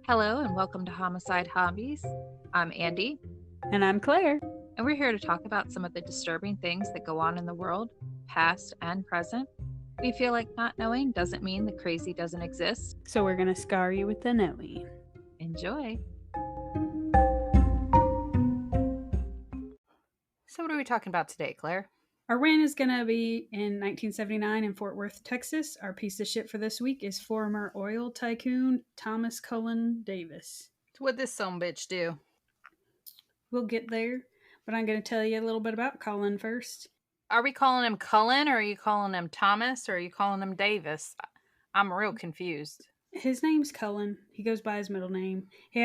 Hello and welcome to Homicide Hobbies. I'm Andy, And I'm Claire. and we're here to talk about some of the disturbing things that go on in the world, past and present. We feel like not knowing doesn't mean the crazy doesn't exist. So we're going to scar you with the knowing. Enjoy. So what are we talking about today, Claire? Our win is going to be in 1979 in Fort Worth, Texas. Our piece of shit for this week is former oil tycoon Thomas Cullen Davis. So what'd this sumbitch do? We'll get there, but I'm going to tell you a little bit about Cullen first. Are we calling him Cullen, or are you calling him Thomas, or are you calling him Davis? I'm real confused. His name's Cullen. He goes by his middle name. He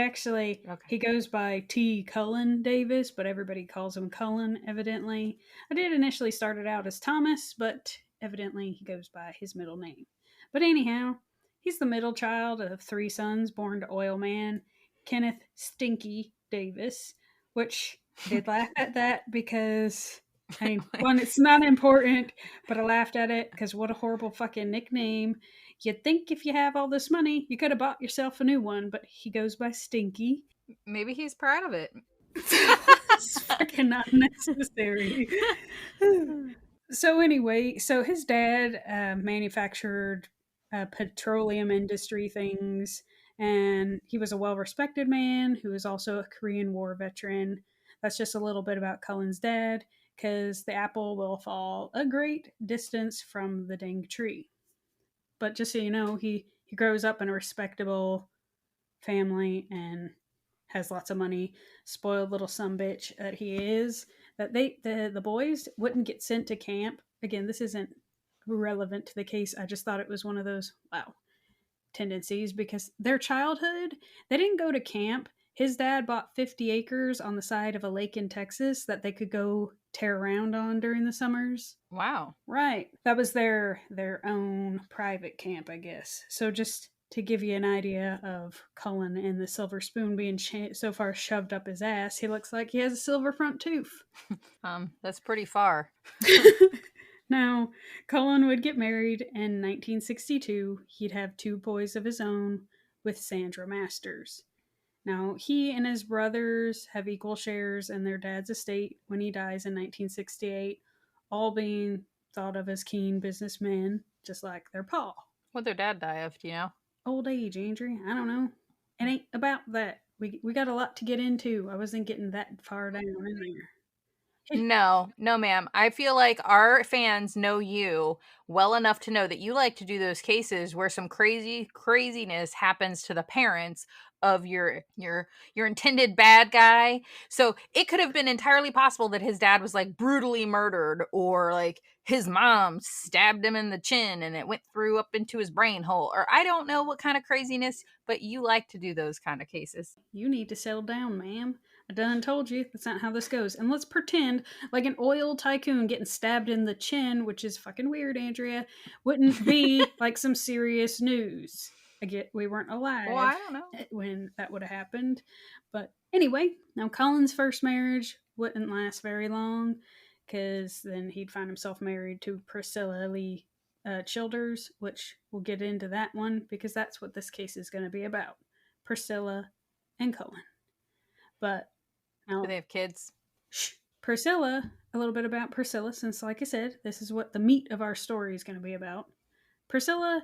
goes by T. Cullen Davis, but everybody calls him Cullen, evidently. I did initially start it out as Thomas, but evidently he goes by his middle name. But anyhow, he's the middle child of 3 sons born to Oilman, Kenneth Stinky Davis, which I did laugh at that because, I mean, one, it's not important, but I laughed at it because what a horrible fucking nickname. You'd think if you have all this money, you could have bought yourself a new one, but he goes by Stinky. Maybe he's proud of it. It's fucking not necessary. So anyway, his dad manufactured petroleum industry things, and he was a well-respected man who was also a Korean War veteran. That's just a little bit about Cullen's dad, because the apple will fall a great distance from the dang tree. But just so you know, he grows up in a respectable family and has lots of money. Spoiled little sumbitch that he is. That the boys wouldn't get sent to camp. Again, this isn't relevant to the case. I just thought it was one of those tendencies, because their childhood, they didn't go to camp. His dad bought 50 acres on the side of a lake in Texas that they could go tear around on during the summers. Wow. Right. That was their own private camp, I guess. So just to give you an idea of Cullen and the silver spoon being so far shoved up his ass, he looks like he has a silver front tooth. That's pretty far. Now, Cullen would get married in 1962. He'd have 2 boys of his own with Sandra Masters. Now, he and his brothers have equal shares in their dad's estate when he dies in 1968, all being thought of as keen businessmen, just like their pa. What'd their dad die of, do you know? Old age, Andrew. I don't know. It ain't about that. We got a lot to get into. I wasn't getting that far down in there. No, ma'am. I feel like our fans know you well enough to know that you like to do those cases where some craziness happens to the parents of your intended bad guy. So it could have been entirely possible that his dad was like brutally murdered, or like his mom stabbed him in the chin and it went through up into his brain hole, or I don't know what kind of craziness, but you like to do those kind of cases. You need to settle down, ma'am. I done told you that's not how this goes. And let's pretend like an oil tycoon getting stabbed in the chin, which is fucking weird, Andrea, wouldn't be like some serious news. I get we weren't alive Well, I don't know when that would have happened. But anyway, now Cullen's first marriage wouldn't last very long, because then he'd find himself married to Priscilla Lee Childers, which we'll get into that one because that's what this case is going to be about. Priscilla and Cullen. But now, do they have kids? Priscilla, a little bit about Priscilla, since like I said, this is what the meat of our story is going to be about. Priscilla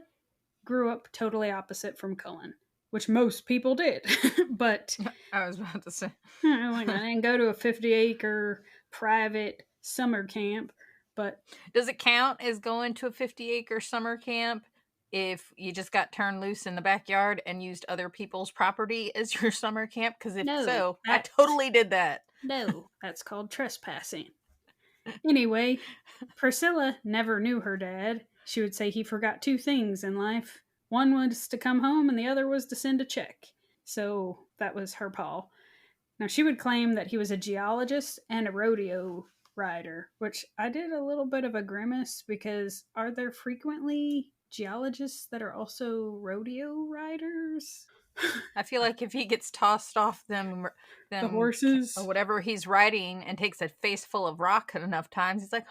grew up totally opposite from Cullen, which most people did. But I was about to say, I didn't go to a 50-acre private summer camp. But does it count as going to a 50-acre summer camp if you just got turned loose in the backyard and used other people's property as your summer camp? Because if so, I totally did that. No, that's called trespassing. Anyway, Priscilla never knew her dad. She would say he forgot 2 things in life. One was to come home and the other was to send a check. So that was her pa. Now, she would claim that he was a geologist and a rodeo rider, which I did a little bit of a grimace, because are there frequently geologists that are also rodeo riders? I feel like if he gets tossed off them the horses or whatever he's riding and takes a face full of rock enough times, he's like,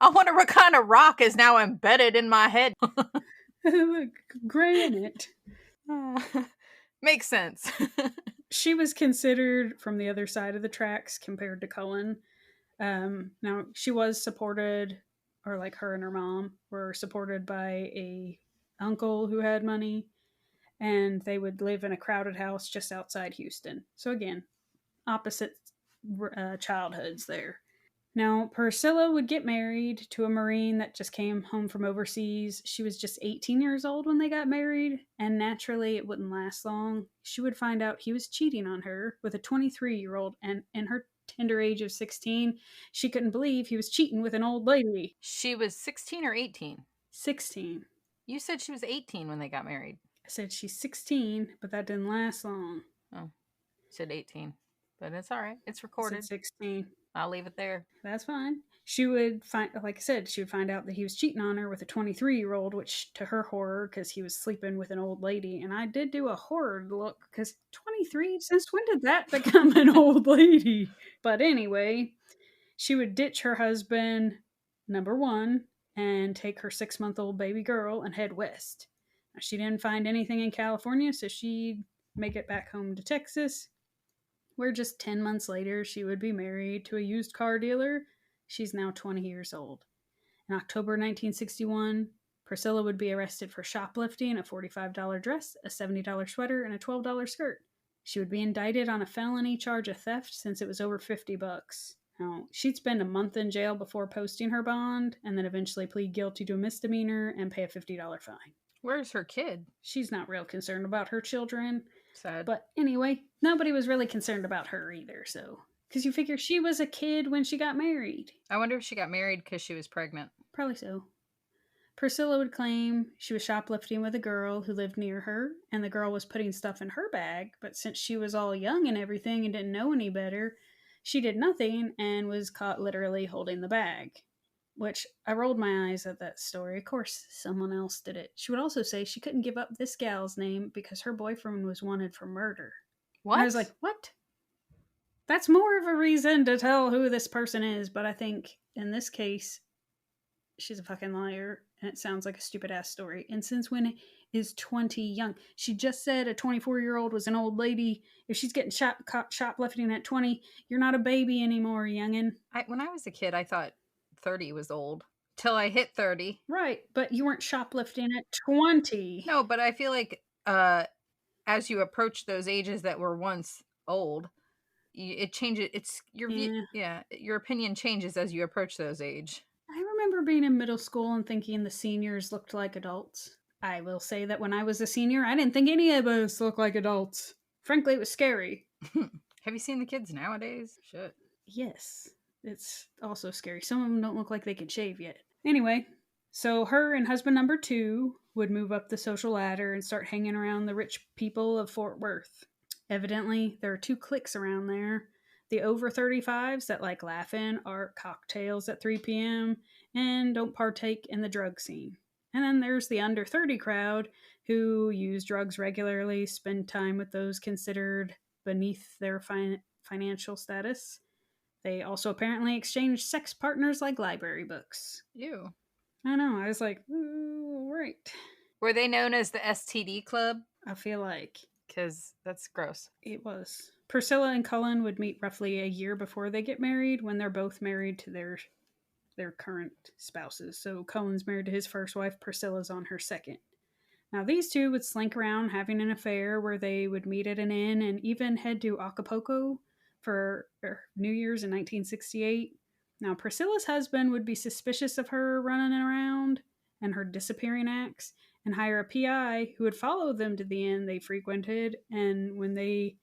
I wonder what kind of rock is now embedded in my head. Granite. Makes sense. She was considered from the other side of the tracks compared to Cullen. Now, she was supported, or like her and her mom were supported by a uncle who had money, and they would live in a crowded house just outside Houston. So again, opposite childhoods there. Now, Priscilla would get married to a Marine that just came home from overseas. She was just 18 years old when they got married, and naturally, it wouldn't last long. She would find out he was cheating on her with a 23-year-old, and in her tender age of 16, she couldn't believe he was cheating with an old lady. She was 16 or 18? 16. You said she was 18 when they got married. I said she's 16, but that didn't last long. Oh, you said 18. But it's all right. It's I recorded. said 16. I'll leave it there. That's fine. She would find, like I said, she would find out that he was cheating on her with a 23-year-old, which to her horror, because he was sleeping with an old lady. And I did do a horror look, because 23, since when did that become an old lady? But anyway, she would ditch her husband, number one, and take her 6-month-old baby girl and head west. Now, she didn't find anything in California, so she'd make it back home to Texas, where just 10 months later she would be married to a used car dealer. She's now 20 years old. In October 1961, Priscilla would be arrested for shoplifting a $45 dress, a $70 sweater, and a $12 skirt. She would be indicted on a felony charge of theft since it was over $50. Now, she'd spend a month in jail before posting her bond, and then eventually plead guilty to a misdemeanor and pay a $50 fine. Where's her kid? She's not real concerned about her children. Sad. But anyway, nobody was really concerned about her either, so. Because you figure she was a kid when she got married. I wonder if she got married because she was pregnant. Probably so. Priscilla would claim she was shoplifting with a girl who lived near her, and the girl was putting stuff in her bag, but since she was all young and everything and didn't know any better, she did nothing and was caught literally holding the bag. Which, I rolled my eyes at that story. Of course, someone else did it. She would also say she couldn't give up this gal's name because her boyfriend was wanted for murder. What? And I was like, what? That's more of a reason to tell who this person is, but I think, in this case, she's a fucking liar, and it sounds like a stupid-ass story. And since when is 20 young? She just said a 24-year-old was an old lady. If she's getting caught shoplifting at 20, you're not a baby anymore, youngin'. When I was a kid, I thought 30 was old. Till I hit 30. Right, but you weren't shoplifting at 20. No, but I feel like as you approach those ages that were once old, it changes. It's your your opinion changes as you approach those age. I remember being in middle school and thinking the seniors looked like adults. I will say that when I was a senior, I didn't think any of us looked like adults. Frankly, it was scary. Have you seen the kids nowadays? Shit. Yes. It's also scary. Some of them don't look like they can shave yet. Anyway, so her and husband number 2 would move up the social ladder and start hanging around the rich people of Fort Worth. Evidently, there are 2 cliques around there. The over 35s that like laughing, art, cocktails at 3 p.m., and don't partake in the drug scene. And then there's the under 30 crowd who use drugs regularly, spend time with those considered beneath their financial status. They also apparently exchange sex partners like library books. Ew. I know. I was like, ooh, right. Were they known as the STD Club? I feel like. Because that's gross. It was. Priscilla and Cullen would meet roughly a year before they get married, when they're both married to their current spouses. So Cullen's married to his first wife. Priscilla's on her second. Now, these two would slink around having an affair where they would meet at an inn and even head to Acapulco for New Year's in 1968. Now, Priscilla's husband would be suspicious of her running around and her disappearing acts and hire a PI who would follow them to the inn they frequented. And when they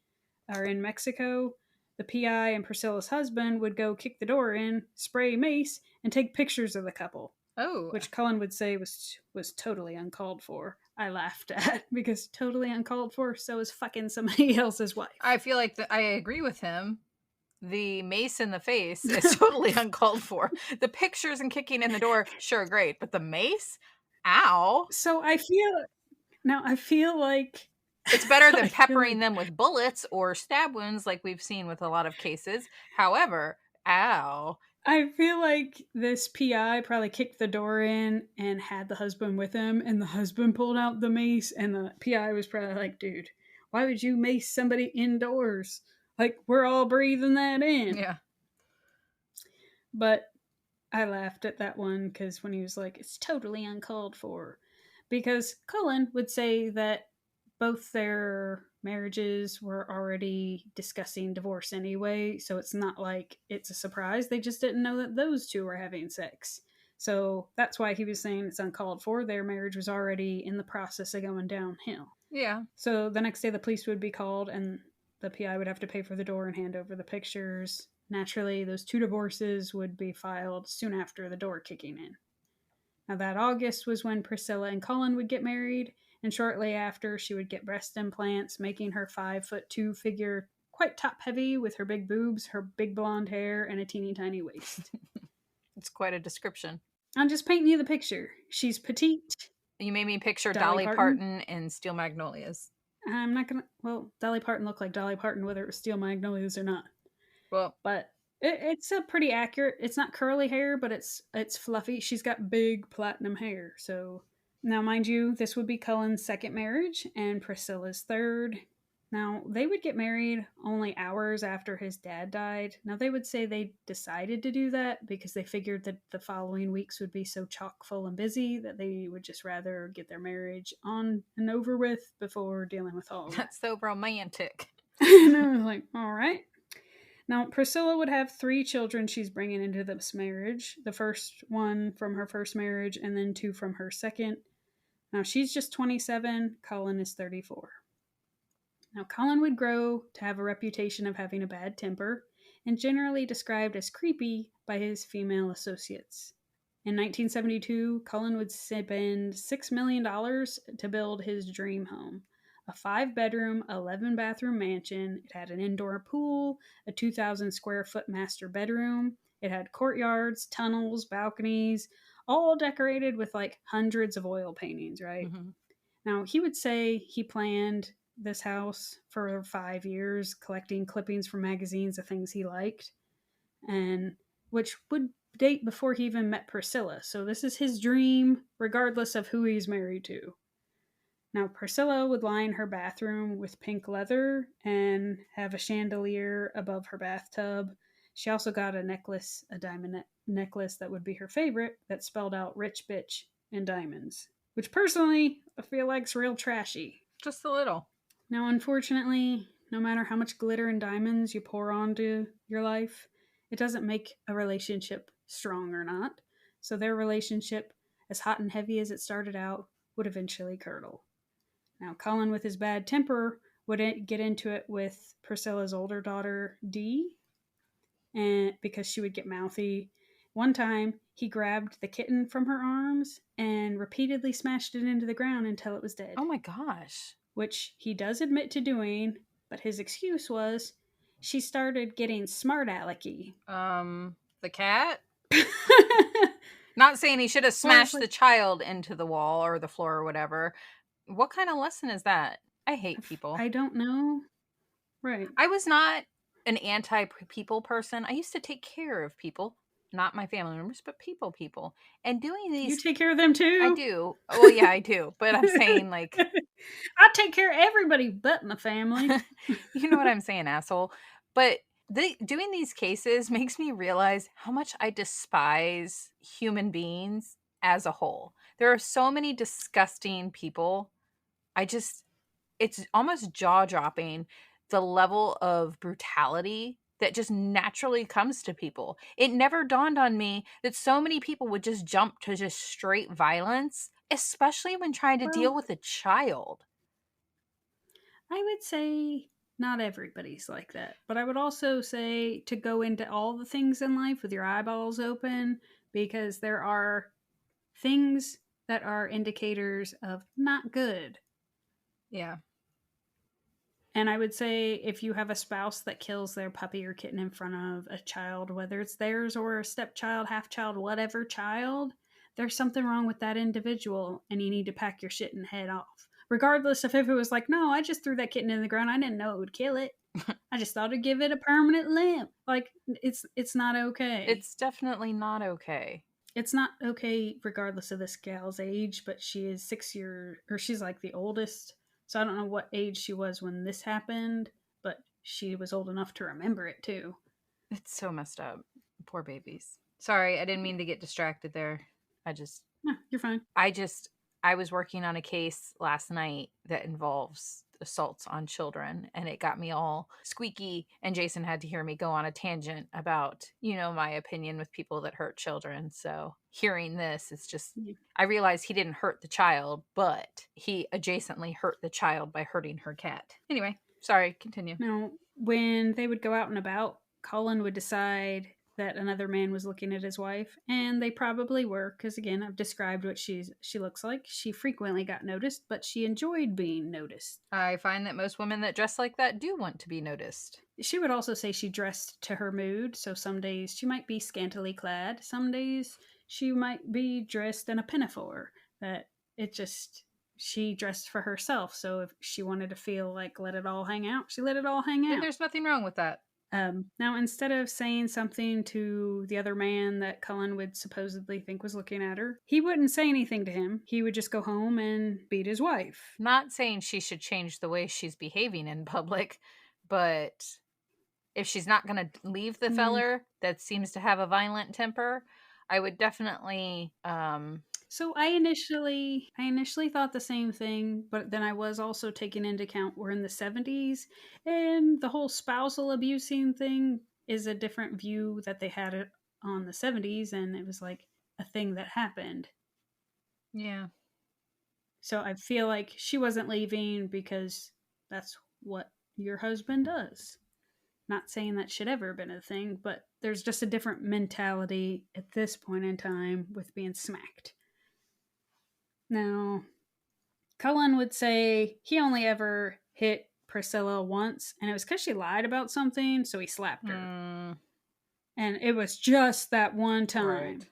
are in Mexico, the PI and Priscilla's husband would go kick the door in, spray mace, and take pictures of the couple. Oh. Which Cullen would say was totally uncalled for. I laughed at because totally uncalled for, so is fucking somebody else's wife. I feel like I agree with him. The mace in the face is totally uncalled for. The pictures and kicking in the door, sure, great. But the mace? Ow. So I feel like it's better than peppering them with bullets or stab wounds like we've seen with a lot of cases. However, ow. I feel like this PI probably kicked the door in and had the husband with him, and the husband pulled out the mace, and the PI was probably like, dude, Why would you mace somebody indoors? Like, we're all breathing that in. Yeah. But I laughed at that one because when he was like, it's totally uncalled for. Because Cullen would say that both their marriages were already discussing divorce anyway, so it's not like it's a surprise. They just didn't know that those two were having sex. So that's why he was saying it's uncalled for. Their marriage was already in the process of going downhill. Yeah. So the next day the police would be called and the PI would have to pay for the door and hand over the pictures. Naturally, those two divorces would be filed soon after the door kicking in. Now, that August was when Priscilla and Cullen would get married, and shortly after, she would get breast implants, making her 5'2" figure quite top heavy with her big boobs, her big blonde hair, and a teeny tiny waist. It's quite a description. I'm just painting you the picture. She's petite. You made me picture Dolly Dolly Parton in Steel Magnolias. I'm not gonna. Well, Dolly Parton looked like Dolly Parton, whether it was Steel Magnolias or not. Well, But it's a pretty accurate. It's not curly hair, but it's fluffy. She's got big platinum hair. So now, mind you, this would be Cullen's second marriage and Priscilla's third. Now, they would get married only hours after his dad died. Now, they would say they decided to do that because they figured that the following weeks would be so chock full and busy that they would just rather get their marriage on and over with before dealing with all of that. that's so romantic. And I was like, all right. Now, Priscilla would have 3 children she's bringing into this marriage. The first one from her first marriage, and then 2 from her second. Now, she's just 27. Cullen is 34. Now, Cullen would grow to have a reputation of having a bad temper and generally described as creepy by his female associates. In 1972, Cullen would spend $6 million to build his dream home. A 5-bedroom, 11-bathroom mansion. It had an indoor pool, a 2,000 square foot master bedroom. It had courtyards, tunnels, balconies, all decorated with like hundreds of oil paintings, right? Mm-hmm. Now, he would say he planned this house for 5 years, collecting clippings from magazines of things he liked, and which would date before he even met Priscilla. So this is his dream, regardless of who he's married to. Now, Priscilla would line her bathroom with pink leather and have a chandelier above her bathtub. She also got a necklace, a diamond necklace that would be her favorite, that spelled out rich bitch in diamonds, which personally I feel like's real trashy. Just a little. Now, unfortunately, no matter how much glitter and diamonds you pour onto your life, it doesn't make a relationship strong or not. So their relationship, as hot and heavy as it started out, would eventually curdle. Now, Cullen, with his bad temper, would get into it with Priscilla's older daughter, Dee, and because she would get mouthy. One time, he grabbed the kitten from her arms and repeatedly smashed it into the ground until it was dead. Oh my gosh. Which he does admit to doing, but his excuse was she started getting smart alecky. The cat? Not saying he should have smashed the child into the wall or the floor or whatever. What kind of lesson is that? I hate people. I don't know. Right. I was not an anti-people person. I used to take care of people. Not my family members, but people. And doing these... You take care of them too? I do. Well, yeah, I do. But I'm saying, like... I take care of everybody but my family. You know what I'm saying, asshole? But doing these cases makes me realize how much I despise human beings as a whole. There are so many disgusting people. It's almost jaw-dropping, the level of brutality that just naturally comes to people. It never dawned on me that so many people would just jump to just straight violence, especially when trying to deal with a child. I would say not everybody's like that, but I would also say to go into all the things in life with your eyeballs open, because there are things that are indicators of not good. Yeah. And I would say if you have a spouse that kills their puppy or kitten in front of a child, whether it's theirs or a stepchild, half child, whatever child, there's something wrong with that individual and you need to pack your shit and head off. Regardless of if it was like, no, I just threw that kitten in the ground. I didn't know it would kill it. I just thought it'd give it a permanent limp. Like, it's not okay. It's definitely not okay. It's not okay regardless of this gal's age, but she is 6 years, or she's like the oldest So I don't know what age she was when this happened, but she was old enough to remember it too. It's so messed up. Poor babies. Sorry, I didn't mean to get distracted there. No, you're fine. I was working on a case last night that involves assaults on children, and it got me all squeaky, and Jason had to hear me go on a tangent about, my opinion with people that hurt children. So hearing this, it's just, I realized he didn't hurt the child, but he adjacently hurt the child by hurting her cat. Anyway, sorry, continue. Now, when they would go out and about, Cullen would decide that another man was looking at his wife, and they probably were, because again, I've described what she looks like. She frequently got noticed, but she enjoyed being noticed. I find that most women that dress like that do want to be noticed. She would also say she dressed to her mood, so some days she might be scantily clad, some days she might be dressed in a pinafore. That it just, she dressed for herself, so if she wanted to feel like let it all hang out, she let it all hang out. And there's nothing wrong with that. Now, instead of saying something to the other man that Cullen would supposedly think was looking at her, he wouldn't say anything to him. He would just go home and beat his wife. Not saying she should change the way she's behaving in public, but if she's not going to leave the feller that seems to have a violent temper, I would definitely... So I initially thought the same thing, but then I was also taking into account we're in the 70s, and the whole spousal abusing thing is a different view that they had it on the 70s, and it was like a thing that happened. Yeah. So I feel like she wasn't leaving because that's what your husband does. Not saying that should ever been a thing, but there's just a different mentality at this point in time with being smacked. Now, Cullen would say he only ever hit Priscilla once, and it was because she lied about something, so he slapped her. And it was just that one time. Right.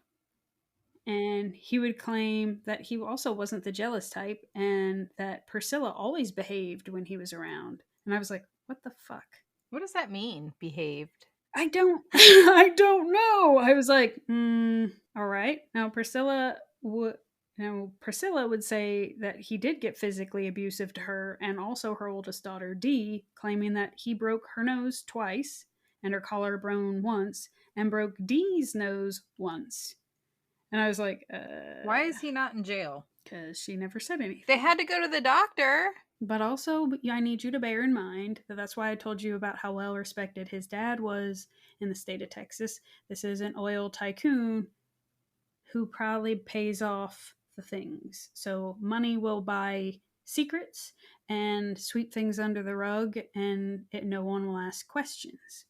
And he would claim that he also wasn't the jealous type, and that Priscilla always behaved when he was around. And I was like, what the fuck? What does that mean, behaved? I don't know. I was like, all right. Now, Priscilla would say that he did get physically abusive to her and also her oldest daughter, Dee, claiming that he broke her nose twice and her collarbone once and broke Dee's nose once. And I was like, why is he not in jail? Because she never said anything. They had to go to the doctor. But also, I need you to bear in mind that that's why I told you about how well respected his dad was in the state of Texas. This is an oil tycoon who probably pays off the things. So money will buy secrets and sweep things under the rug, and no one will ask questions.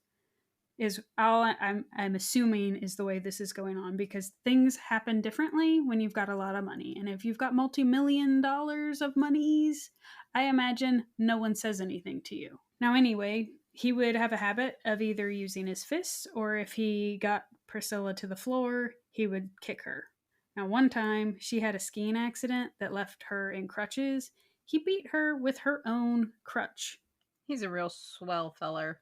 Is all I'm assuming is the way this is going on, because things happen differently when you've got a lot of money. And if you've got multi-million dollars of monies, I imagine no one says anything to you. Now, anyway, he would have a habit of either using his fists, or if he got Priscilla to the floor, he would kick her. Now, one time, she had a skiing accident that left her in crutches. He beat her with her own crutch. He's a real swell feller.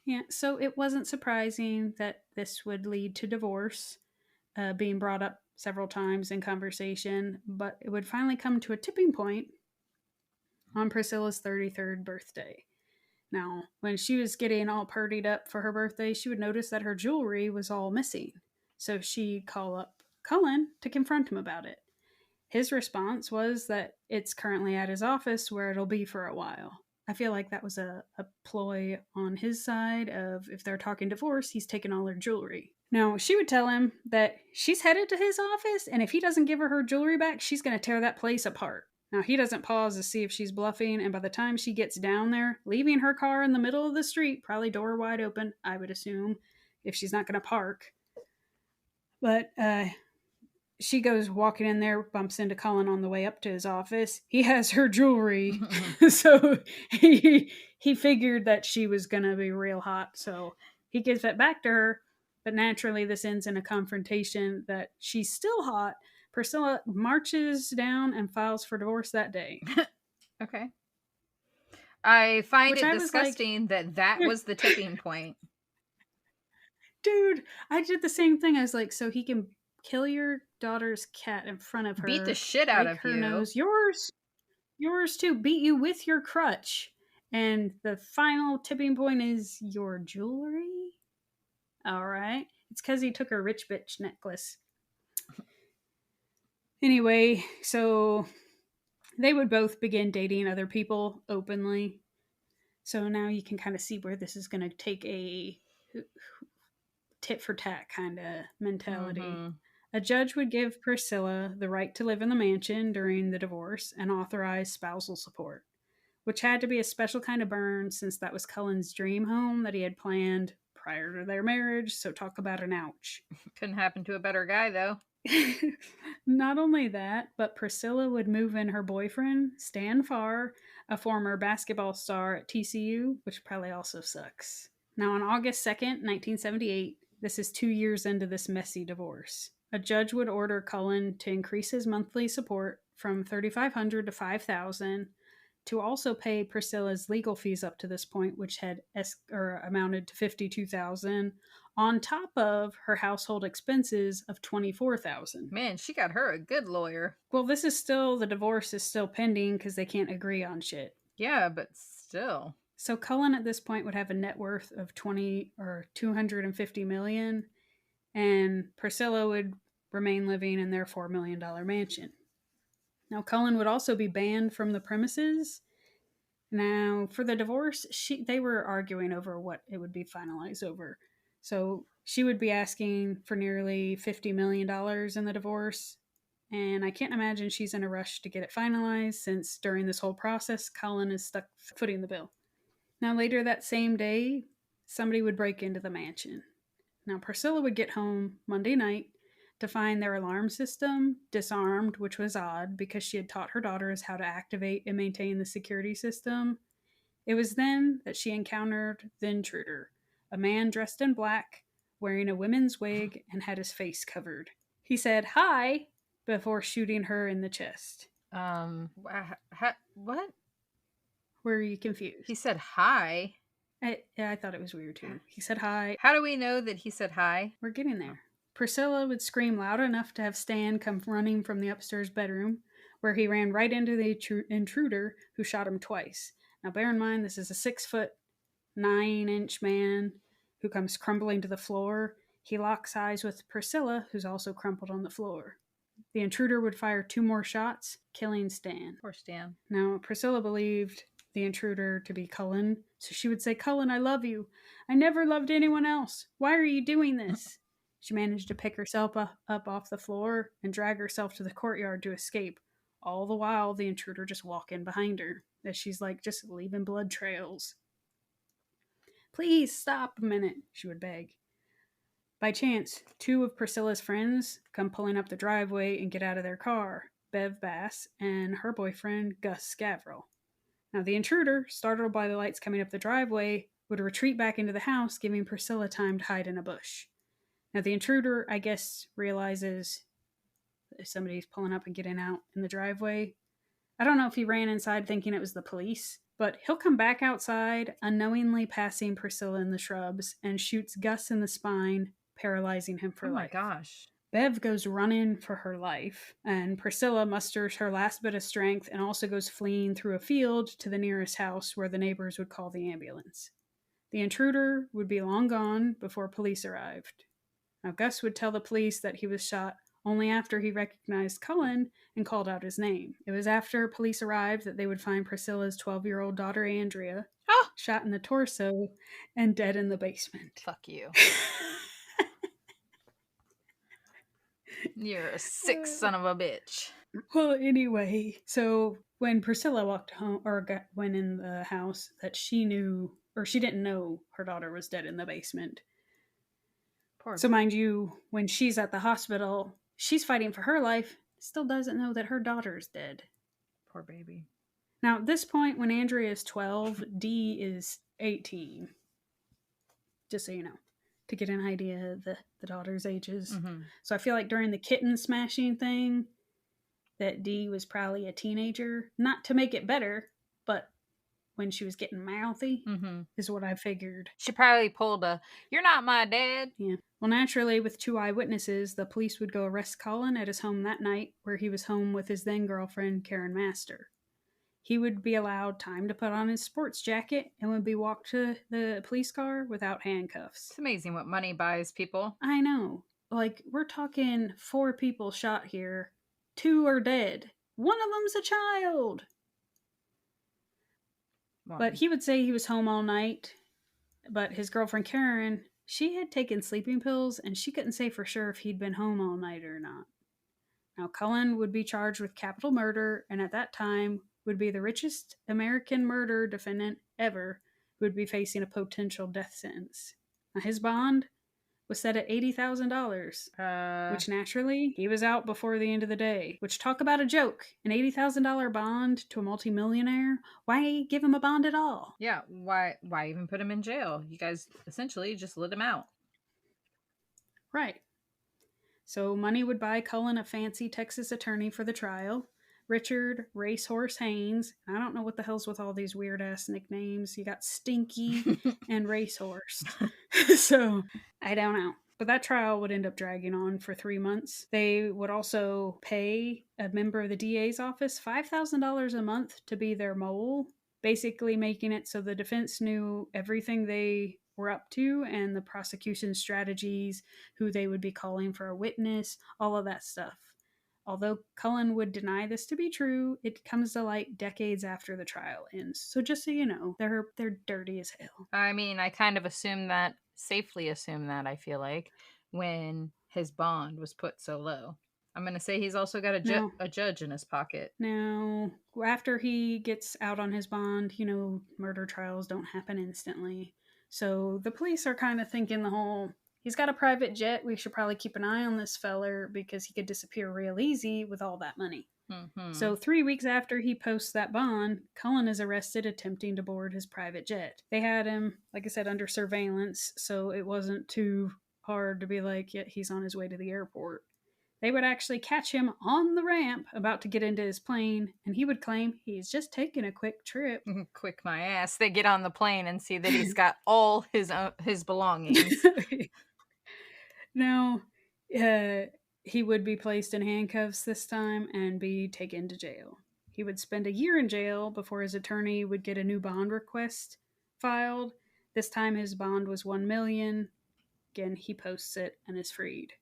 Yeah, so it wasn't surprising that this would lead to divorce, being brought up several times in conversation, but it would finally come to a tipping point on Priscilla's 33rd birthday. Now, when she was getting all purdied up for her birthday, she would notice that her jewelry was all missing. So she'd call up Cullen to confront him about it. His response was that it's currently at his office where it'll be for a while. I feel like that was a ploy on his side of, if they're talking divorce, he's taking all her jewelry. Now, she would tell him that she's headed to his office, and if he doesn't give her jewelry back, she's going to tear that place apart. Now, he doesn't pause to see if she's bluffing, and by the time she gets down there, leaving her car in the middle of the street, probably door wide open, I would assume, if she's not going to park. But she goes walking in there, bumps into Cullen on the way up to his office. He has her jewelry. So he figured that she was going to be real hot. So he gives it back to her. But naturally, this ends in a confrontation that she's still hot. Priscilla marches down and files for divorce that day. Okay. I find it disgusting that was the tipping point. Dude, I did the same thing. I was like, so he can kill your daughter's cat in front of her. Beat the shit out of her you. Nose. Yours. Yours too. Beat you with your crutch. And the final tipping point is your jewelry? All right. It's because he took her rich bitch necklace. Anyway, so they would both begin dating other people openly. So now you can kind of see where this is going to take a tit for tat kind of mentality. Mm-hmm. A judge would give Priscilla the right to live in the mansion during the divorce and authorize spousal support, which had to be a special kind of burn since that was Cullen's dream home that he had planned prior to their marriage. So talk about an ouch. Couldn't happen to a better guy, though. Not only that, but Priscilla would move in her boyfriend, Stan Farr, a former basketball star at TCU, which probably also sucks. Now, on August 2nd, 1978, this is 2 years into this messy divorce, a judge would order Cullen to increase his monthly support from $3,500 to $5,000, to also pay Priscilla's legal fees up to this point, which had amounted to $52,000, on top of her household expenses of $24,000. Man, she got her a good lawyer. Well, the divorce is still pending because they can't agree on shit. Yeah, but still. So Cullen at this point would have a net worth of $250 million, and Priscilla would remain living in their $4 million mansion. Now, Cullen would also be banned from the premises. Now, for the divorce, they were arguing over what it would be finalized over. So she would be asking for nearly $50 million in the divorce. And I can't imagine she's in a rush to get it finalized since during this whole process, Cullen is stuck footing the bill. Now, later that same day, somebody would break into the mansion. Now, Priscilla would get home Monday night to find their alarm system disarmed, which was odd because she had taught her daughters how to activate and maintain the security system. It was then that she encountered the intruder, a man dressed in black, wearing a women's wig and had his face covered. He said, "Hi," before shooting her in the chest. What? Were you confused? He said hi. I thought it was weird too. He said hi. How do we know that he said hi? We're getting there. Priscilla would scream loud enough to have Stan come running from the upstairs bedroom, where he ran right into the intruder, who shot him twice. Now bear in mind, this is a 6'9" man who comes crumbling to the floor. He locks eyes with Priscilla, who's also crumpled on the floor. The intruder would fire 2 more shots, killing Stan. Poor Stan. Now, Priscilla believed the intruder to be Cullen, so she would say, "Cullen, I love you. I never loved anyone else. Why are you doing this?" She managed to pick herself up off the floor and drag herself to the courtyard to escape, all the while the intruder just walking behind her, as she's like just leaving blood trails. "Please stop a minute," she would beg. By chance, 2 of Priscilla's friends come pulling up the driveway and get out of their car, Bev Bass and her boyfriend, Gus Scavrell. Now, the intruder, startled by the lights coming up the driveway, would retreat back into the house, giving Priscilla time to hide in a bush. Now, the intruder, I guess, realizes that somebody's pulling up and getting out in the driveway. I don't know if he ran inside thinking it was the police, but he'll come back outside, unknowingly passing Priscilla in the shrubs, and shoots Gus in the spine, paralyzing him for life. Oh my gosh. Bev goes running for her life, and Priscilla musters her last bit of strength and also goes fleeing through a field to the nearest house where the neighbors would call the ambulance. The intruder would be long gone before police arrived. Now, Gus would tell the police that he was shot only after he recognized Cullen and called out his name. It was after police arrived that they would find Priscilla's 12-year-old daughter, Andrea, shot in the torso and dead in the basement. Fuck you. You're a sick son of a bitch. Well, anyway, so when Priscilla walked home or went in the house, that she knew, or she didn't know her daughter was dead in the basement. Poor So mind you, when she's at the hospital, she's fighting for her life, still doesn't know that her daughter's dead. Poor baby. Now, at this point, when Andrea is 12, Dee is 18. Just so you know, to get an idea of the daughter's ages. Mm-hmm. So I feel like during the kitten smashing thing, that Dee was probably a teenager. Not to make it better, but when she was getting mouthy is what I figured. She probably pulled a, "You're not my dad." Yeah. Well, naturally, with 2 eyewitnesses, the police would go arrest Cullen at his home that night, where he was home with his then-girlfriend, Karen Master. he would be allowed time to put on his sports jacket and would be walked to the police car without handcuffs. It's amazing what money buys people. I know. Like, we're talking 4 people shot here. 2 are dead. One of them's a child. But he would say he was home all night. But his girlfriend Karen, she had taken sleeping pills and she couldn't say for sure if he'd been home all night or not. Now, Cullen would be charged with capital murder, and at that time would be the richest American murder defendant ever who would be facing a potential death sentence. Now, his bond was set at $80,000, which naturally, he was out before the end of the day. Which, talk about a joke. An $80,000 bond to a multimillionaire? Why give him a bond at all? Yeah, why even put him in jail? You guys essentially just let him out. Right. So money would buy Cullen a fancy Texas attorney for the trial. Richard Racehorse Haynes. I don't know what the hell's with all these weird ass nicknames. You got Stinky and Racehorse. So I don't know. But that trial would end up dragging on for 3 months. They would also pay a member of the DA's office $5,000 a month to be their mole, basically making it so the defense knew everything they were up to and the prosecution strategies, who they would be calling for a witness, all of that stuff. Although Cullen would deny this to be true, it comes to light decades after the trial ends. So just so you know, they're dirty as hell. I mean, I kind of safely assume that, I feel like, when his bond was put so low. I'm going to say he's also got a judge in his pocket. Now, after he gets out on his bond, murder trials don't happen instantly. So the police are kind of thinking the whole, he's got a private jet, we should probably keep an eye on this feller because he could disappear real easy with all that money. Mm-hmm. So 3 weeks after he posts that bond, Cullen is arrested attempting to board his private jet. They had him, like I said, under surveillance, so it wasn't too hard to be like, yeah, he's on his way to the airport. They would actually catch him on the ramp about to get into his plane, and he would claim he's just taking a quick trip. Quick my ass. They get on the plane and see that he's got all his belongings. Now, he would be placed in handcuffs this time and be taken to jail. He would spend a year in jail before his attorney would get a new bond request filed. This time his bond was $1 million. Again, he posts it and is freed.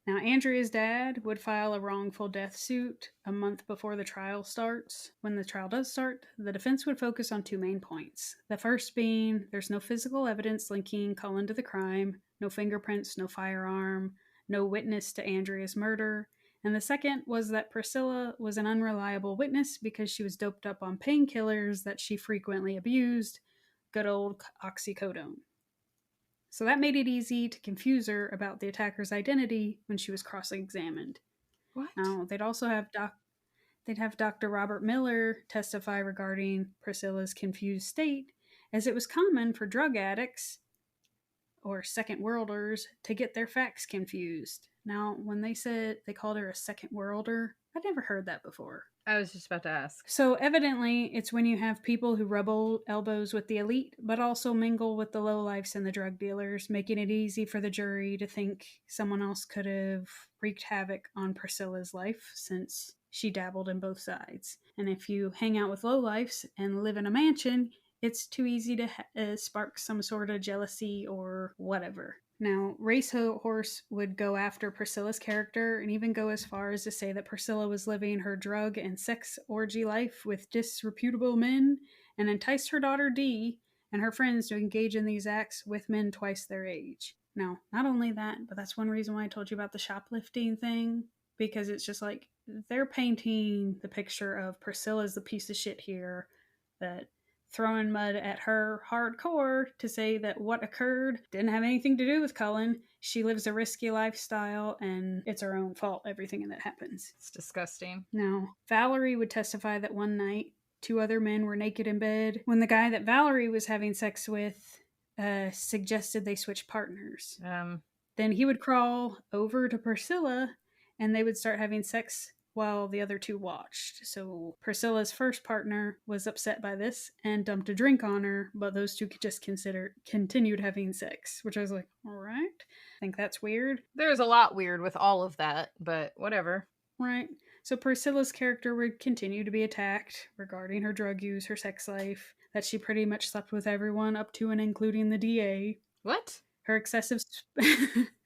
Now, Andrea's dad would file a wrongful death suit a month before the trial starts. When the trial does start, the defense would focus on 2 main points. The first being there's no physical evidence linking Cullen to the crime, no fingerprints, no firearm, no witness to Andrea's murder. And the second was that Priscilla was an unreliable witness because she was doped up on painkillers that she frequently abused, good old oxycodone. So that made it easy to confuse her about the attacker's identity when she was cross-examined. What? Now, they'd also have Dr. Robert Miller testify regarding Priscilla's confused state, as it was common for drug addicts or second worlders to get their facts confused. Now, when they said they called her a second worlder, I'd never heard that before. I was just about to ask. So evidently, it's when you have people who rub elbows with the elite, but also mingle with the lowlifes and the drug dealers, making it easy for the jury to think someone else could have wreaked havoc on Priscilla's life, since she dabbled in both sides. And if you hang out with lowlifes and live in a mansion, it's too easy to spark some sort of jealousy or whatever. Now, Racehorse would go after Priscilla's character and even go as far as to say that Priscilla was living her drug and sex orgy life with disreputable men and enticed her daughter Dee and her friends to engage in these acts with men twice their age. Now, not only that, but that's one reason why I told you about the shoplifting thing, because it's just like they're painting the picture of Priscilla's the piece of shit here that throwing mud at her hardcore to say that what occurred didn't have anything to do with Cullen. She lives a risky lifestyle and it's her own fault, everything that happens. It's disgusting. Now, Valerie would testify that one night 2 other men were naked in bed when the guy that Valerie was having sex with suggested they switch partners. Then he would crawl over to Priscilla and they would start having sex while the other 2 watched. So Priscilla's first partner was upset by this and dumped a drink on her, but those 2 just continued having sex, which I was like, all right. I think that's weird. There's a lot weird with all of that, but whatever. Right. So Priscilla's character would continue to be attacked regarding her drug use, her sex life, that she pretty much slept with everyone up to and including the DA. What? Her excessive...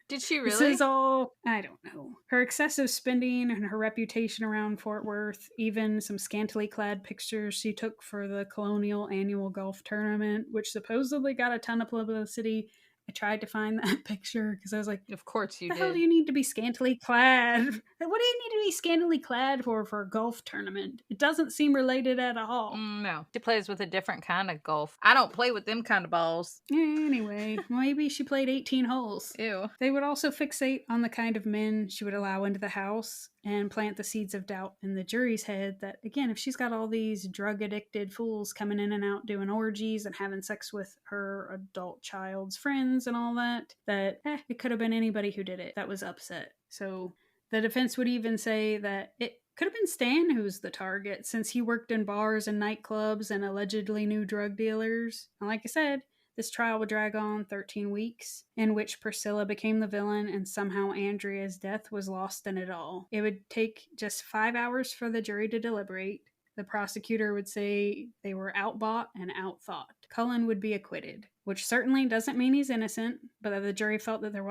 Did she This really? is all, I don't know. Her excessive spending and her reputation around Fort Worth, even some scantily clad pictures she took for the Colonial Annual Golf Tournament, which supposedly got a ton of publicity. I tried to find that picture because I was like, Of course you the did. hell do you need to be scantily clad? What do you need to be scantily clad for a golf tournament? It doesn't seem related at all. No. She plays with a different kind of golf. I don't play with them kind of balls. Anyway, maybe she played 18 holes. Ew. They would also fixate on the kind of men she would allow into the house and plant the seeds of doubt in the jury's head that, again, if she's got all these drug-addicted fools coming in and out doing orgies and having sex with her adult child's friends and all that, it could have been anybody who did it that was upset. So the defense would even say that it could have been Stan who's the target, since he worked in bars and nightclubs and allegedly knew drug dealers. And like I said, this trial would drag on 13 weeks, in which Priscilla became the villain and somehow Andrea's death was lost in it all. It would take just 5 hours for the jury to deliberate. The prosecutor would say they were outbought and outthought. Cullen would be acquitted, which certainly doesn't mean he's innocent, but that the jury felt that there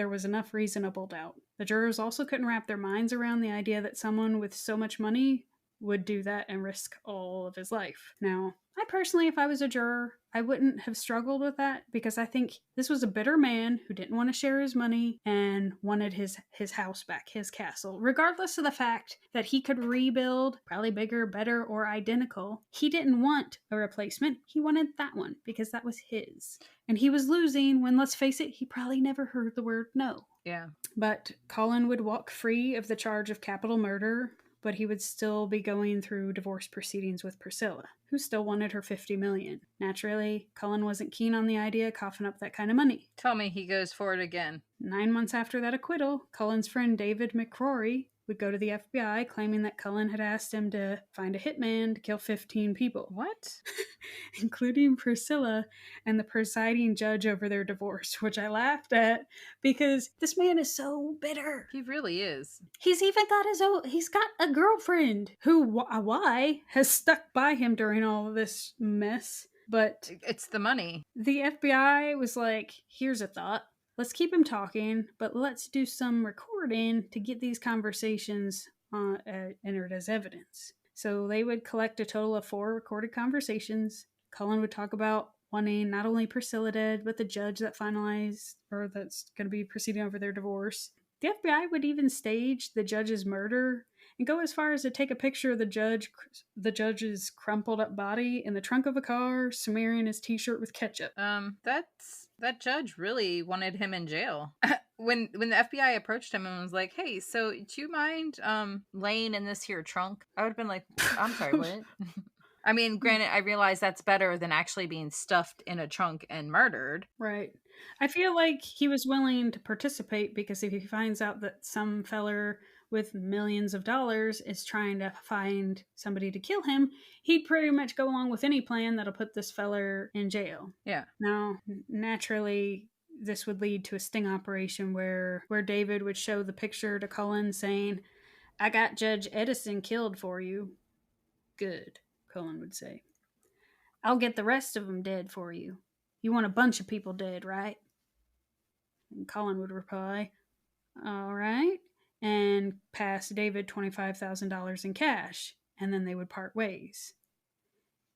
was enough reasonable doubt. The jurors also couldn't wrap their minds around the idea that someone with so much money would do that and risk all of his life. Now, I personally, if I was a juror, I wouldn't have struggled with that, because I think this was a bitter man who didn't want to share his money and wanted his house back, his castle. Regardless of the fact that he could rebuild, probably bigger, better, or identical, he didn't want a replacement. He wanted that one because that was his. And he was losing when, let's face it, he probably never heard the word no. Yeah. But Cullen would walk free of the charge of capital murder, but he would still be going through divorce proceedings with Priscilla, who still wanted her $50 million. Naturally, Cullen wasn't keen on the idea of coughing up that kind of money. Tell me he goes for it again. 9 months after that acquittal, Cullen's friend David McCrory would go to the FBI claiming that Cullen had asked him to find a hitman to kill 15 people. What? Including Priscilla and the presiding judge over their divorce, which I laughed at because this man is so bitter. He really is. He's even got he's got a girlfriend who, why, has stuck by him during all of this mess. But it's the money. The FBI was like, here's a thought. Let's keep him talking, but let's do some recording to get these conversations entered as evidence. So they would collect a total of 4 recorded conversations. Cullen would talk about wanting not only Priscilla dead, but the judge that finalized, or that's going to be proceeding over their divorce. The FBI would even stage the judge's murder and go as far as to take a picture of the judge's crumpled up body in the trunk of a car, smearing his t-shirt with ketchup. That judge really wanted him in jail. When the FBI approached him and was like, "Hey, so do you mind laying in this here trunk?" I would have been like, "I'm sorry, what?" I mean, granted, I realize that's better than actually being stuffed in a trunk and murdered. Right. I feel like he was willing to participate because if he finds out that some feller with millions of dollars is trying to find somebody to kill him, he'd pretty much go along with any plan that'll put this feller in jail. Yeah. Now, naturally, this would lead to a sting operation where David would show the picture to Cullen saying, "I got Judge Edison killed for you." "Good," Cullen would say. "I'll get the rest of them dead for you. You want a bunch of people dead, right?" And Cullen would reply, "All right," and pass David $25,000 in cash, and then they would part ways.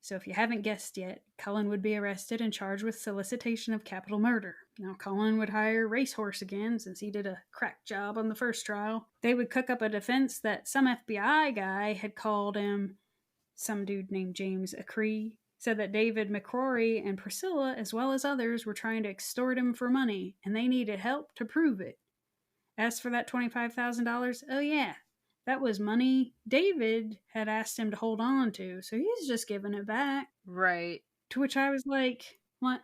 So if you haven't guessed yet, Cullen would be arrested and charged with solicitation of capital murder. Now, Cullen would hire Racehorse again, since he did a crack job on the first trial. They would cook up a defense that some FBI guy had called him, some dude named James Acree, said that David McCrory and Priscilla, as well as others, were trying to extort him for money, and they needed help to prove it. As for that $25,000, oh yeah, that was money David had asked him to hold on to, so he's just giving it back. Right. To which I was like, what?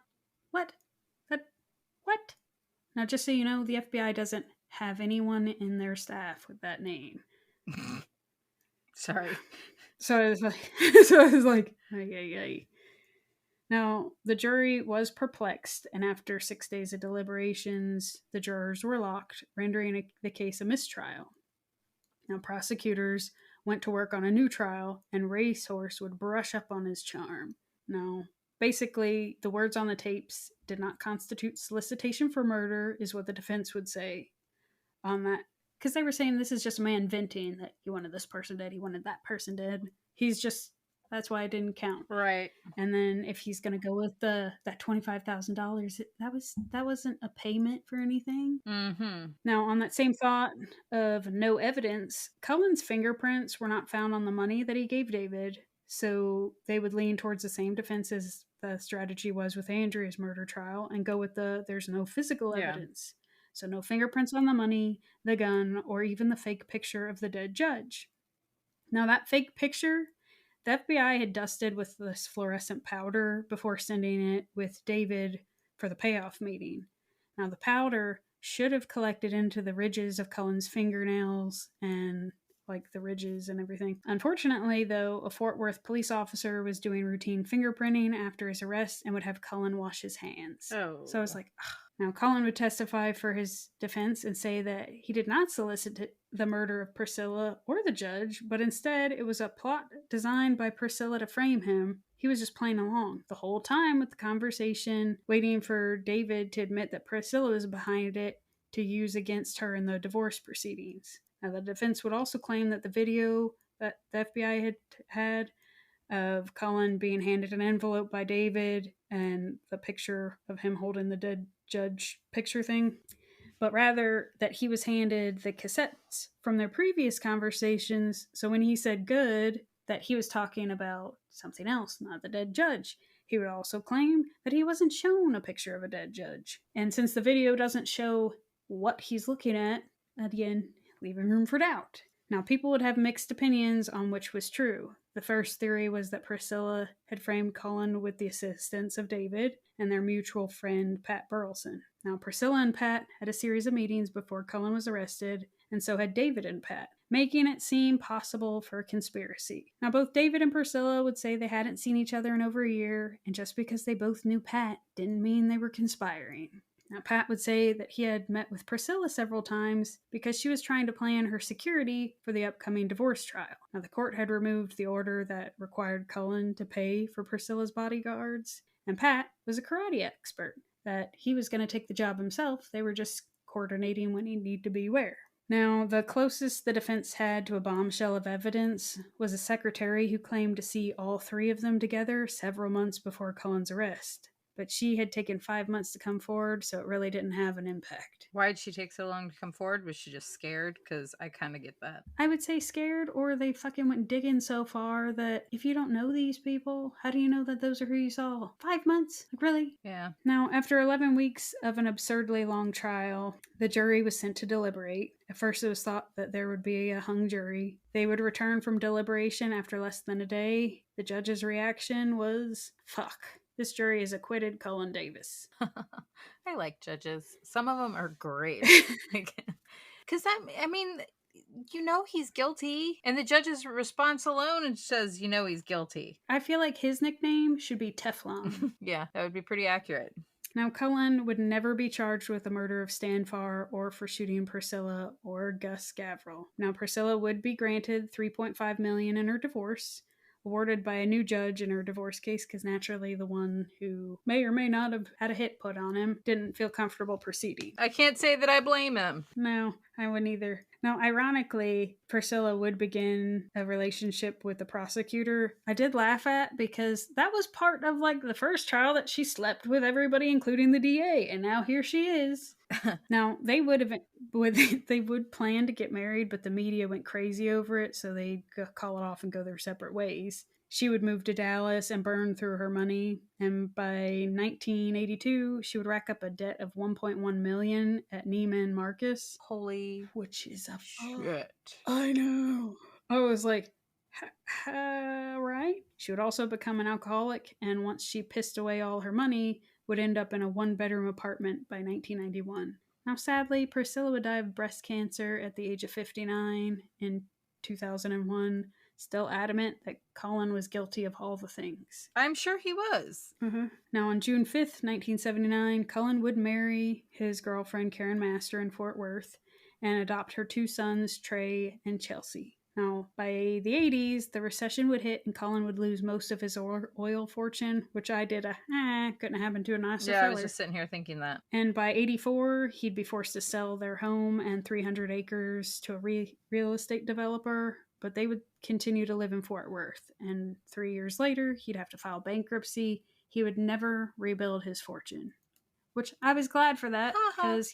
Now, just so you know, the FBI doesn't have anyone in their staff with that name. Sorry. So I was like, ay. Now, the jury was perplexed, and after 6 days of deliberations, the jurors were locked, rendering the case a mistrial. Now, prosecutors went to work on a new trial, and Racehorse would brush up on his charm. Now, basically, the words on the tapes did not constitute solicitation for murder, is what the defense would say on that. Because they were saying this is just a man venting that he wanted this person dead, he wanted that person dead. He's just, that's why it didn't count. Right. And then if he's going to go with that $25,000, that wasn't a payment for anything. Mm-hmm. Now, on that same thought of no evidence, Cullen's fingerprints were not found on the money that he gave David, so they would lean towards the same defense as the strategy was with Andrea's murder trial and go with there's no physical evidence. So no fingerprints on the money, the gun, or even the fake picture of the dead judge. Now, that fake picture, the FBI had dusted with this fluorescent powder before sending it with David for the payoff meeting. Now, the powder should have collected into the ridges of Cullen's fingernails and like the ridges and everything. Unfortunately, though, a Fort Worth police officer was doing routine fingerprinting after his arrest and would have Cullen wash his hands. Oh. So I was like, ugh. Now, Cullen would testify for his defense and say that he did not solicit the murder of Priscilla or the judge, but instead it was a plot designed by Priscilla to frame him. He was just playing along the whole time with the conversation, waiting for David to admit that Priscilla was behind it to use against her in the divorce proceedings. Now, the defense would also claim that the video that the FBI had of Cullen being handed an envelope by David and the picture of him holding the dead judge picture thing, but rather that he was handed the cassettes from their previous conversations. So when he said good, that he was talking about something else, not the dead judge. He would also claim that he wasn't shown a picture of a dead judge. And since the video doesn't show what he's looking at, again, leaving room for doubt. Now, people would have mixed opinions on which was true. The first theory was that Priscilla had framed Cullen with the assistance of David and their mutual friend, Pat Burleson. Now, Priscilla and Pat had a series of meetings before Cullen was arrested, and so had David and Pat, making it seem possible for a conspiracy. Now, both David and Priscilla would say they hadn't seen each other in over a year, and just because they both knew Pat didn't mean they were conspiring. Now, Pat would say that he had met with Priscilla several times because she was trying to plan her security for the upcoming divorce trial. Now, the court had removed the order that required Cullen to pay for Priscilla's bodyguards, and Pat was a karate expert, that he was going to take the job himself. They were just coordinating when he needed to be where. Now, the closest the defense had to a bombshell of evidence was a secretary who claimed to see all three of them together several months before Cullen's arrest. But she had taken 5 months to come forward, so it really didn't have an impact. Why did she take so long to come forward? Was she just scared? Because I kind of get that. I would say scared, or they fucking went digging so far that if you don't know these people, how do you know that those are who you saw? 5 months? Like, really? Yeah. Now, after 11 weeks of an absurdly long trial, the jury was sent to deliberate. At first, it was thought that there would be a hung jury. They would return from deliberation after less than a day. The judge's reaction was, fuck. This jury has acquitted Cullen Davis. I like judges. Some of them are great. Because I mean, you know he's guilty. And the judge's response alone says, you know he's guilty. I feel like his nickname should be Teflon. Yeah, that would be pretty accurate. Now, Cullen would never be charged with the murder of Stan Farr or for shooting Priscilla or Gus Gavril. Now, Priscilla would be granted $3.5 million in her divorce, awarded by a new judge in her divorce case, because naturally the one who may or may not have had a hit put on him didn't feel comfortable proceeding. I can't say that I blame him. No, I wouldn't either. Now, ironically, Priscilla would begin a relationship with the prosecutor. I did laugh at, because that was part of like the first trial that she slept with everybody, including the DA, and now here she is. Now, they would plan to get married, but the media went crazy over it, so they'd call it off and go their separate ways. She would move to Dallas and burn through her money, and by 1982, she would rack up a debt of $1.1 million at Neiman Marcus. Holy which is a shit. I know. I was like, right? She would also become an alcoholic, and once she pissed away all her money, would end up in a one-bedroom apartment by 1991. Now, sadly, Priscilla would die of breast cancer at the age of 59 in 2001, still adamant that Cullen was guilty of all the things. I'm sure he was. Mm-hmm. Now, on June 5th, 1979, Cullen would marry his girlfriend, Karen Master, in Fort Worth, and adopt her 2 sons, Trey and Chelsea. Now, by the 80s, the recession would hit and Cullen would lose most of his oil fortune, which I did couldn't happen to a nicer Yeah, feller. I was just sitting here thinking that. And by 84, he'd be forced to sell their home and 300 acres to a real estate developer, but they would continue to live in Fort Worth. And 3 years later, he'd have to file bankruptcy. He would never rebuild his fortune, which I was glad for that because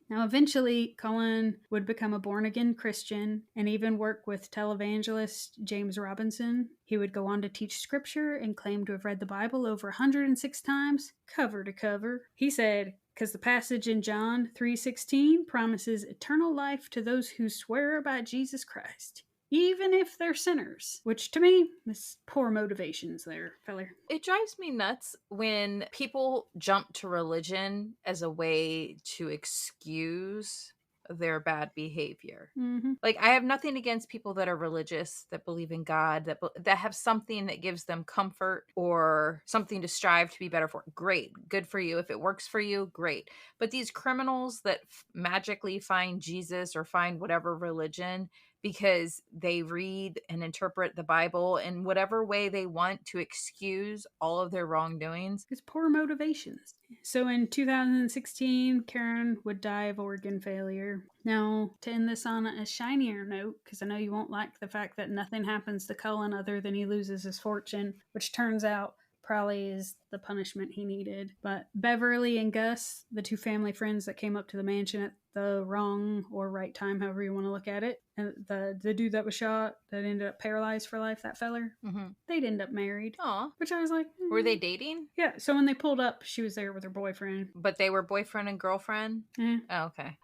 Now, eventually, Cullen would become a born-again Christian and even work with televangelist James Robinson. He would go on to teach scripture and claim to have read the Bible over 106 times, cover to cover. He said, because the passage in John 3:16 promises eternal life to those who swear by Jesus Christ, even if they're sinners. Which, to me, is poor motivations there, feller. It drives me nuts when people jump to religion as a way to excuse their bad behavior. Mm-hmm. Like, I have nothing against people that are religious, that believe in God, that have something that gives them comfort or something to strive to be better for. Great. Good for you. If it works for you, great. But these criminals that magically find Jesus or find whatever religion because they read and interpret the Bible in whatever way they want to excuse all of their wrongdoings. It's poor motivations. So in 2016, Karen would die of organ failure. Now, to end this on a shinier note, because I know you won't like the fact that nothing happens to Cullen other than he loses his fortune, which turns out probably is the punishment he needed. But Beverly and Gus, the 2 family friends that came up to the mansion at the wrong or right time, however you want to look at it, and the dude that was shot that ended up paralyzed for life, that feller, they'd end up married. Aw. Which I was like, Were they dating? Yeah, so when they pulled up, she was there with her boyfriend. But they were boyfriend and girlfriend? Yeah. Oh, okay.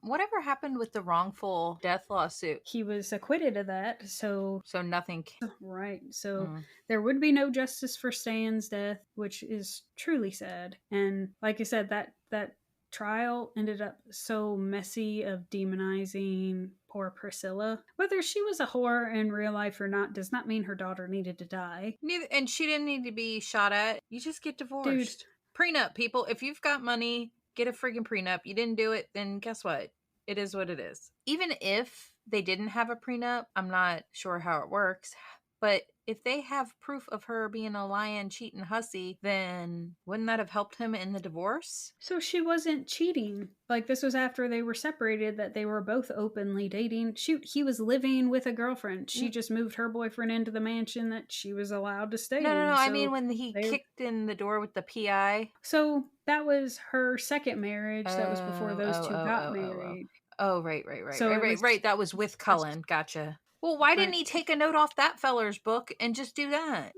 Whatever happened with the wrongful death lawsuit? He was acquitted of that, so nothing. Right. So there would be no justice for Stan's death, which is truly sad. And like I said, that trial ended up so messy of demonizing poor Priscilla. Whether she was a whore in real life or not does not mean her daughter needed to die. And she didn't need to be shot at. You just get divorced. Dude. Prenup, people. If you've got money, get a friggin' prenup. You didn't do it, then guess what? It is what it is. Even if they didn't have a prenup, I'm not sure how it works, but if they have proof of her being a lying, cheating hussy, then wouldn't that have helped him in the divorce? So she wasn't cheating. Like, this was after they were separated, that they were both openly dating. He was living with a girlfriend. She just moved her boyfriend into the mansion that she was allowed to stay in. No. I mean, when he kicked in the door with the PI. So that was her second marriage. That was before those two got married. Right. That was with Cullen. Gotcha. Well, why didn't he take a note off that feller's book and just do that?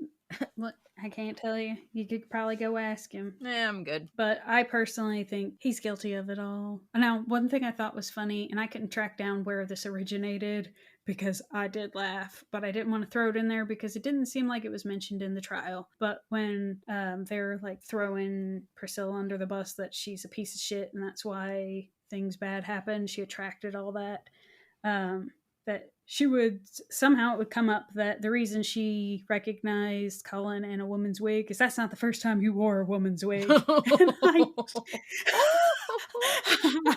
Look, I can't tell you. You could probably go ask him. Yeah, I'm good. But I personally think he's guilty of it all. Now, one thing I thought was funny, and I couldn't track down where this originated because I did laugh, but I didn't want to throw it in there because it didn't seem like it was mentioned in the trial. But when they're like throwing Priscilla under the bus that she's a piece of shit and that's why things bad happen, she attracted all that, that she would somehow it would come up that the reason she recognized Cullen in a woman's wig is that's not the first time he wore a woman's wig. And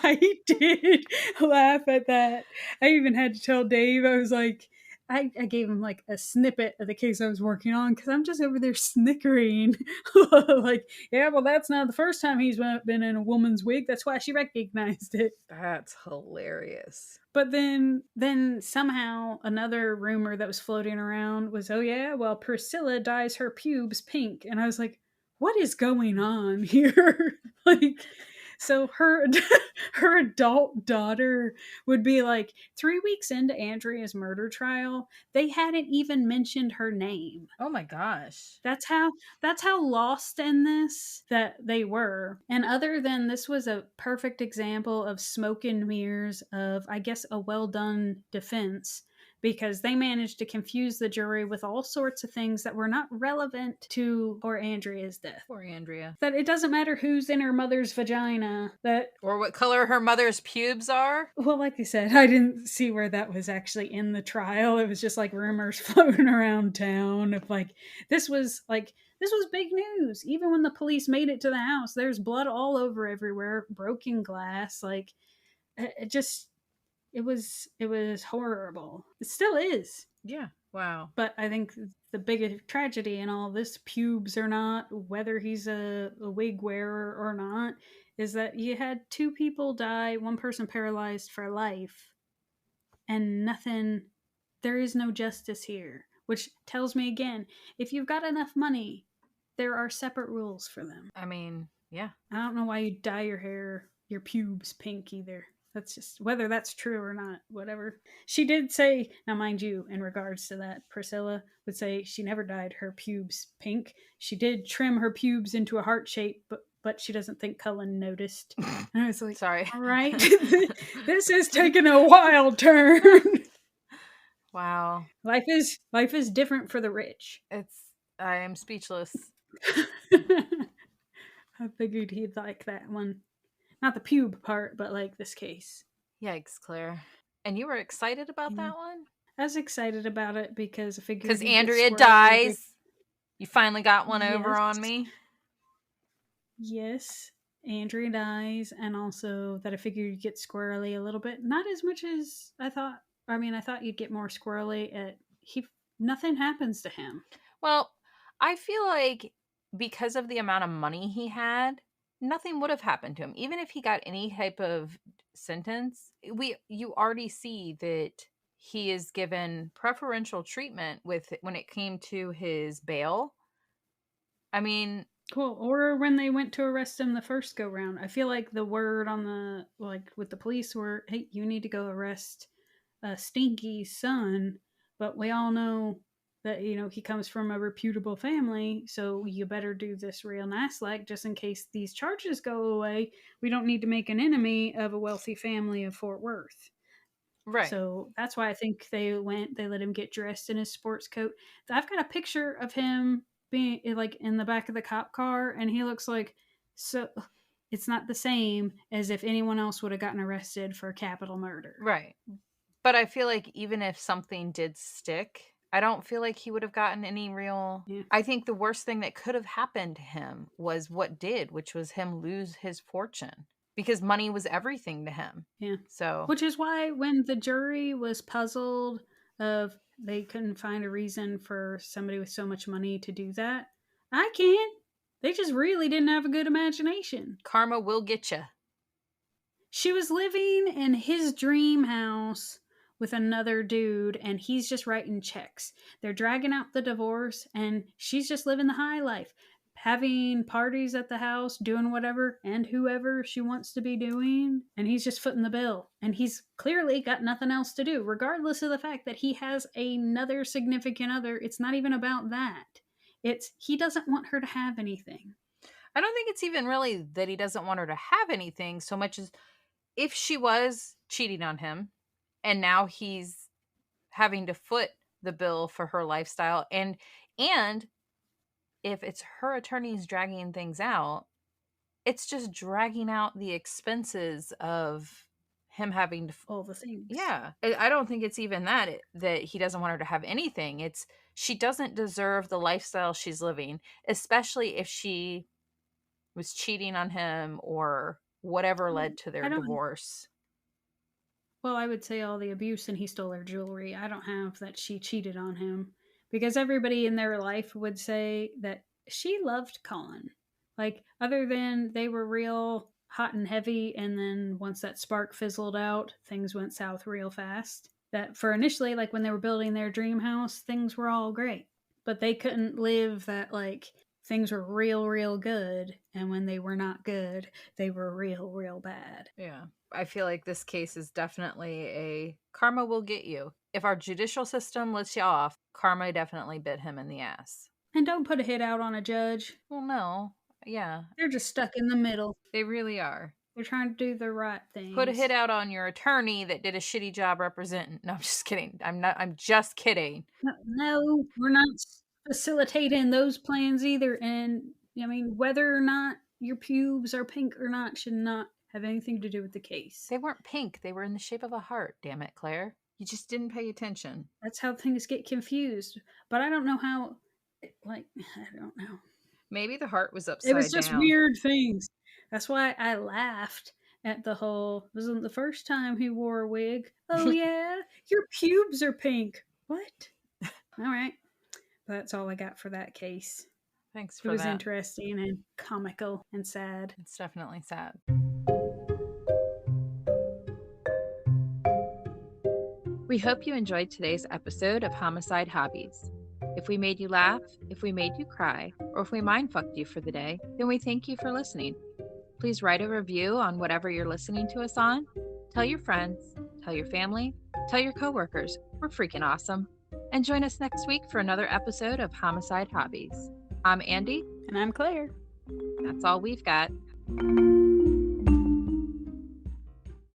I did laugh at that. I even had to tell Dave, I was like, I gave him like a snippet of the case I was working on because I'm just over there snickering. Like, yeah, well, that's not the first time he's been in a woman's wig. That's why she recognized it. That's hilarious. But then somehow another rumor that was floating around was, oh yeah, well, Priscilla dyes her pubes pink. And I was like, what is going on here? Like, so her adult daughter would be like 3 weeks into Andrea's murder trial. They hadn't even mentioned her name. Oh my gosh. That's how lost in this that they were. And other than this was a perfect example of smoke and mirrors of, I guess, a well done defense. Because they managed to confuse the jury with all sorts of things that were not relevant to poor Andrea's death. Poor Andrea. That it doesn't matter who's in her mother's vagina. Or what color her mother's pubes are. Well, like I said, I didn't see where that was actually in the trial. It was just like rumors floating around town of like, this was big news. Even when the police made it to the house, there's blood all over everywhere, broken glass. Like, it just... It was horrible. It still is. Yeah. Wow. But I think the biggest tragedy in all this, pubes or not, whether he's a wig wearer or not, is that you had 2 people die, 1 person paralyzed for life, and nothing. There is no justice here, which tells me again, if you've got enough money, there are separate rules for them. I mean, yeah. I don't know why you dye your hair, your pubes pink either. That's just, whether that's true or not, whatever. She did say, now mind you, in regards to that, Priscilla would say she never dyed her pubes pink. She did trim her pubes into a heart shape, but she doesn't think Cullen noticed. And I was like, sorry. all right, this is taking a wild turn. Wow. Life is different for the rich. I am speechless. I figured he'd like that one. Not the pube part, but like this case. Yikes, Claire. And you were excited about that one? I was excited about it because I figured... Because Andrea dies. You finally got one over on me? Yes. Andrea dies, and also that I figured you'd get squirrely a little bit. Not as much as I thought. I mean, I thought you'd get more squirrely. Nothing happens to him. Well, I feel like because of the amount of money he had, nothing would have happened to him. Even if he got any type of sentence, you already see that he is given preferential treatment when it came to his bail. I mean... Cool. Or when they went to arrest him the first go round. I feel like the word on the, like, with the police were, hey, you need to go arrest Stinky's son. But we all know that, he comes from a reputable family, so you better do this real nice, like, just in case these charges go away. We don't need to make an enemy of a wealthy family of Fort Worth. Right. So that's why I think they let him get dressed in his sports coat. I've got a picture of him being like in the back of the cop car, and he looks like, so it's not the same as if anyone else would have gotten arrested for capital murder. Right. But I feel like even if something did stick, I don't feel like he would have gotten any real... Yeah. I think the worst thing that could have happened to him was what did, which was him lose his fortune. Because money was everything to him. Yeah. So, which is why when the jury was puzzled of they couldn't find a reason for somebody with so much money to do that, I can't. They just really didn't have a good imagination. Karma will get you. She was living in his dream house with another dude, and he's just writing checks. They're dragging out the divorce, and she's just living the high life. Having parties at the house, doing whatever and whoever she wants to be doing, and he's just footing the bill. And he's clearly got nothing else to do, regardless of the fact that he has another significant other. It's not even about that. It's he doesn't want her to have anything. I don't think it's even really that he doesn't want her to have anything so much as if she was cheating on him and now he's having to foot the bill for her lifestyle, and if it's her attorneys dragging things out, it's just dragging out the expenses of him having to... all the things. Yeah. I don't think it's even that he doesn't want her to have anything. It's she doesn't deserve the lifestyle she's living, especially if she was cheating on him or whatever led to their divorce. Well, I would say all the abuse and he stole her jewelry. I don't have that she cheated on him. Because everybody in their life would say that she loved Cullen. Like, other than they were real hot and heavy, and then once that spark fizzled out, things went south real fast. That for initially, like when they were building their dream house, things were all great. But they couldn't live that, like, things were real, real good, and when they were not good, they were real, real bad. Yeah. I feel like this case is definitely a karma will get you. If our judicial system lets you off, karma definitely bit him in the ass. And don't put a hit out on a judge. Well, no. Yeah. They're just stuck in the middle. They really are. They're trying to do the right thing. Put a hit out on your attorney that did a shitty job representing. No, I'm just kidding. I'm just kidding. No, we're not facilitating those plans either. And, I mean, whether or not your pubes are pink or not should not have anything to do with the case. They weren't pink. They were in the shape of a heart, damn it, Claire. You just didn't pay attention. That's how things get confused. But I don't know how, I don't know. Maybe the heart was upside down. It was just weird things. That's why I laughed at the whole, wasn't the first time he wore a wig. Oh, yeah? Your pubes are pink. What? All right. That's all I got for that case. Thanks It for was that. interesting and comical and sad. It's definitely sad. We hope you enjoyed today's episode of Homicide Hobbies. If we made you laugh, if we made you cry, or if we mindfucked you for the day, then we thank you for listening. Please write a review on whatever you're listening to us on. Tell your friends, tell your family, tell your coworkers. We're freaking awesome. And join us next week for another episode of Homicide Hobbies. I'm Andy. And I'm Claire. That's all we've got.